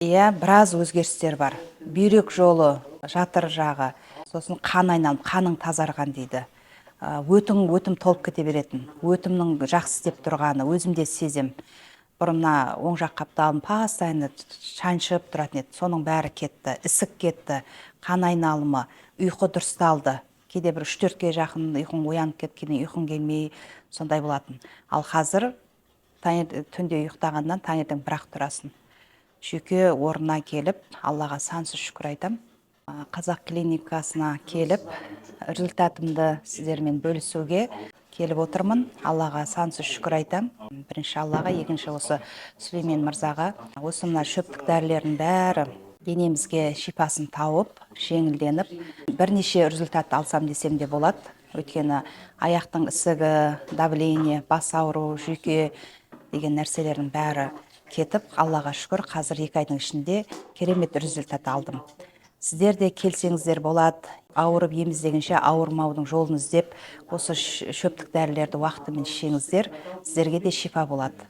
Иә, біраз өзгерістер бар. Бүйрек жолы, жатыр жағы, сосын қан айналым, қаның тазарған дейді. Өтім толып кете беретін. Өтімнің жақсы істеп тұрғаны, өзімде сезем. Бұрымна оң жақ қапталым постоянно шаншып тұратын еді. Соның бәрі кетті, ісік кетті, қан айналымы, ұйқы дұрысталды. Кейде бір 3-4-ге жақын ұйқың оянып кеткеннен ұйқың келмей, сондай болатын. Ал қазір түнде ұйықтағаннан таңертең бірақ тұрасың. Жүйке орнына келіп, Аллаға сансыз шүкір айтам. Қазақ клиникасына келіп, результатымды сіздермен бөлісуге келіп отырмын. Аллаға сансыз шүкір айтам. Бірінші Аллаға, екінші осы Сүлеймен мырзаға. Осы мына шөптік дәрілердің бәрі денемізге шипасын тауып, жеңілденіп, бірнеше результат алсам десем де болады. Өйткені аяқтың ісігі, давление, бас ауру, жүйке деген нәрселердің бәрі кетіп, Аллаға шүкір, қазір 2 айдың ішінде керемет результат алдым. Сіздер де келсеңіздер болады, ауырып ем іздегенше ауырмаудың жолын іздеп, осы шөптік дәрілерді уақытымен ішсеңіздер, сіздерге де шипа болады.